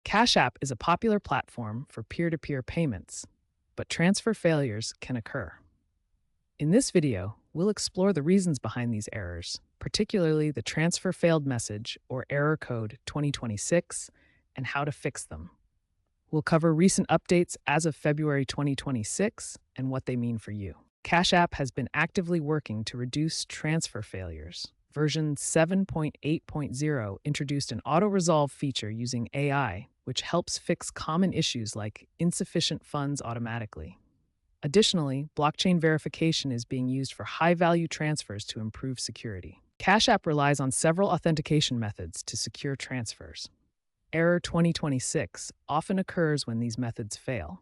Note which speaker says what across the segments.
Speaker 1: Cash App is a popular platform for peer-to-peer payments, but transfer failures can occur. In this video, we'll explore the reasons behind these errors, particularly the transfer failed message or error code 2026 and how to fix them. We'll cover recent updates as of February 2026 and what they mean for you. Cash App has been actively working to reduce transfer failures. Version 7.8.0 introduced an auto-resolve feature using AI, which helps fix common issues like insufficient funds automatically. Additionally, blockchain verification is being used for high-value transfers to improve security. Cash App relies on several authentication methods to secure transfers. Error 2026 often occurs when these methods fail.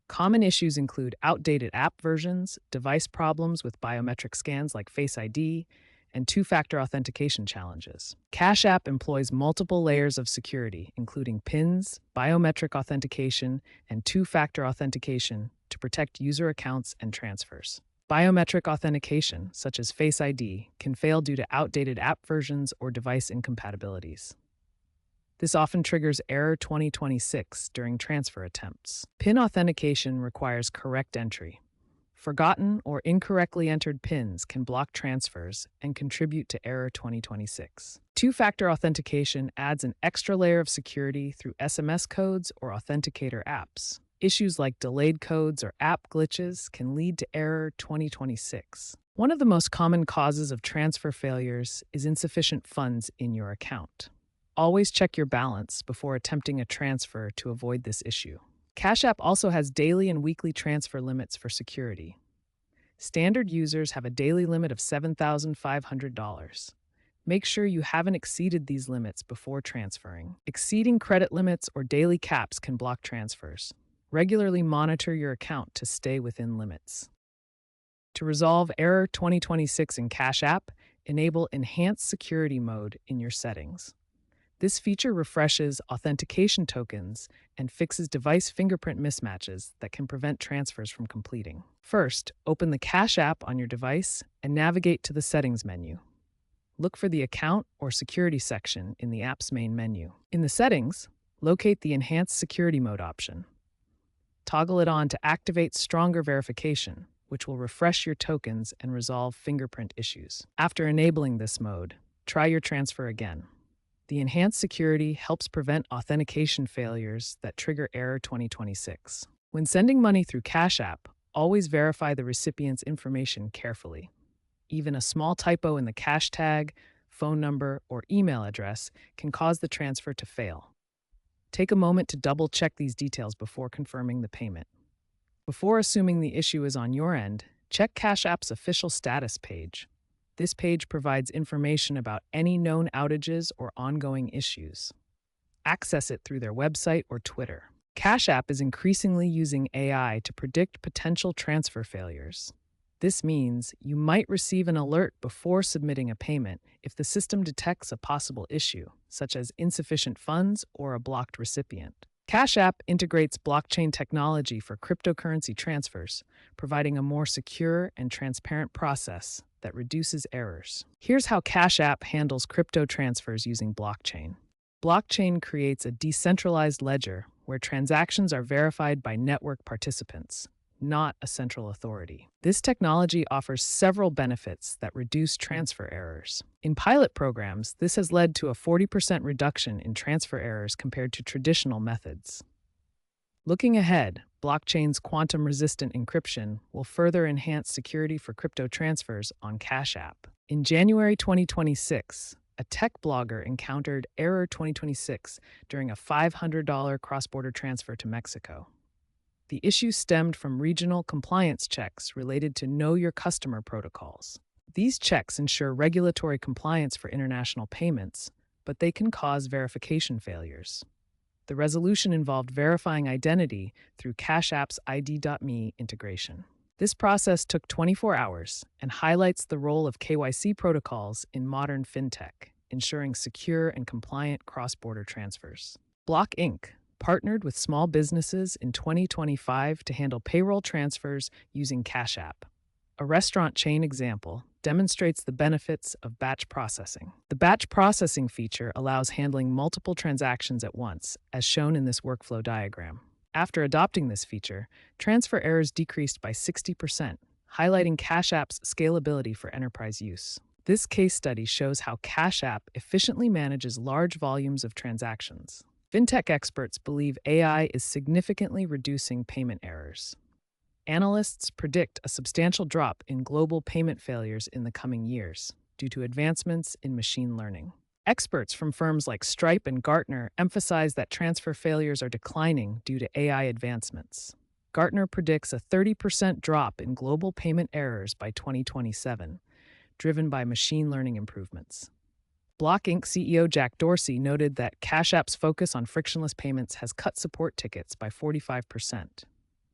Speaker 1: Common issues include outdated app versions, device problems with biometric scans like Face ID, and two-factor authentication challenges. Cash App employs multiple layers of security, including PINs, biometric authentication, and two-factor authentication to protect user accounts and transfers. Biometric authentication, such as Face ID, can fail due to outdated app versions or device incompatibilities. This often triggers Error 2026 during transfer attempts. PIN authentication requires correct entry. Forgotten or incorrectly entered PINs can block transfers and contribute to Error 2026. Two-factor authentication adds an extra layer of security through SMS codes or authenticator apps. Issues like delayed codes or app glitches can lead to Error 2026. One of the most common causes of transfer failures is insufficient funds in your account. Always check your balance before attempting a transfer to avoid this issue. Cash App also has daily and weekly transfer limits for security. Standard users have a daily limit of $7,500. Make sure you haven't exceeded these limits before transferring. Exceeding credit limits or daily caps can block transfers. Regularly monitor your account to stay within limits. To resolve Error 2026 in Cash App, enable Enhanced Security Mode in your settings. This feature refreshes authentication tokens and fixes device fingerprint mismatches that can prevent transfers from completing. First, open the Cash App on your device and navigate to the Settings menu. Look for the Account or Security section in the app's main menu. In the settings, locate the Enhanced Security Mode option. Toggle it on to activate stronger verification, which will refresh your tokens and resolve fingerprint issues. After enabling this mode, try your transfer again. The enhanced security helps prevent authentication failures that trigger Error 2026. When sending money through Cash App, always verify the recipient's information carefully. Even a small typo in the cash tag, phone number, or email address can cause the transfer to fail. Take a moment to double-check these details before confirming the payment. Before assuming the issue is on your end, check Cash App's official status page. This page provides information about any known outages or ongoing issues. Access it through their website or Twitter. Cash App is increasingly using AI to predict potential transfer failures. This means you might receive an alert before submitting a payment if the system detects a possible issue, such as insufficient funds or a blocked recipient. Cash App integrates blockchain technology for cryptocurrency transfers, providing a more secure and transparent process that reduces errors. Here's how Cash App handles crypto transfers using blockchain. Blockchain creates a decentralized ledger where transactions are verified by network participants, not a central authority. This technology offers several benefits that reduce transfer errors. In pilot programs, this has led to a 40% reduction in transfer errors compared to traditional methods. Looking ahead, blockchain's quantum-resistant encryption will further enhance security for crypto transfers on Cash App. In January 2026, a tech blogger encountered Error 2026 during a $500 cross-border transfer to Mexico. The issue stemmed from regional compliance checks related to Know Your Customer protocols. These checks ensure regulatory compliance for international payments, but they can cause verification failures. The resolution involved verifying identity through Cash App's ID.me integration. This process took 24 hours and highlights the role of KYC protocols in modern fintech, ensuring secure and compliant cross-border transfers. Block Inc. partnered with small businesses in 2025 to handle payroll transfers using Cash App. A restaurant chain example demonstrates the benefits of batch processing. The batch processing feature allows handling multiple transactions at once, as shown in this workflow diagram. After adopting this feature, transfer errors decreased by 60%, highlighting Cash App's scalability for enterprise use. This case study shows how Cash App efficiently manages large volumes of transactions. Fintech experts believe AI is significantly reducing payment errors. Analysts predict a substantial drop in global payment failures in the coming years due to advancements in machine learning. Experts from firms like Stripe and Gartner emphasize that transfer failures are declining due to AI advancements. Gartner predicts a 30% drop in global payment errors by 2027, driven by machine learning improvements. Block Inc. CEO Jack Dorsey noted that Cash App's focus on frictionless payments has cut support tickets by 45%.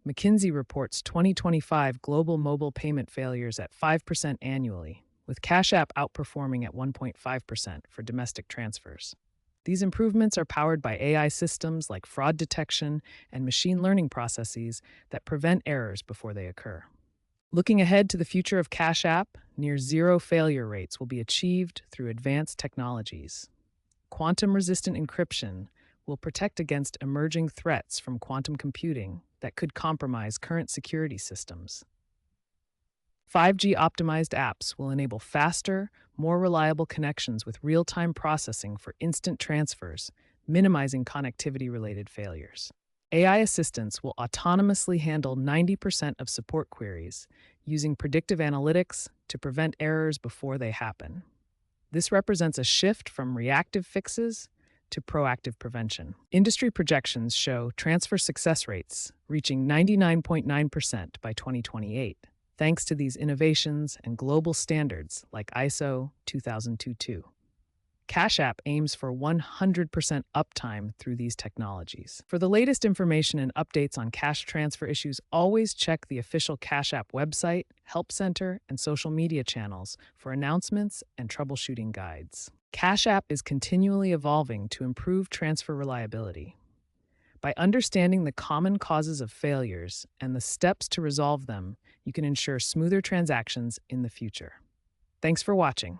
Speaker 1: McKinsey reports 2025 global mobile payment failures at 5% annually, with Cash App outperforming at 1.5% for domestic transfers. These improvements are powered by AI systems like fraud detection and machine learning processes that prevent errors before they occur. Looking ahead to the future of Cash App, near zero failure rates will be achieved through advanced technologies. Quantum-resistant encryption will protect against emerging threats from quantum computing that could compromise current security systems. 5G optimized apps will enable faster, more reliable connections with real-time processing for instant transfers, minimizing connectivity-related failures. AI assistants will autonomously handle 90% of support queries, using predictive analytics to prevent errors before they happen. This represents a shift from reactive fixes to proactive prevention. Industry projections show transfer success rates reaching 99.9% by 2028, thanks to these innovations and global standards like ISO 2022. Cash App aims for 100% uptime through these technologies. For the latest information and updates on cash transfer issues, always check the official Cash App website, Help Center, and social media channels for announcements and troubleshooting guides. Cash App is continually evolving to improve transfer reliability. By understanding the common causes of failures and the steps to resolve them, you can ensure smoother transactions in the future. Thanks for watching.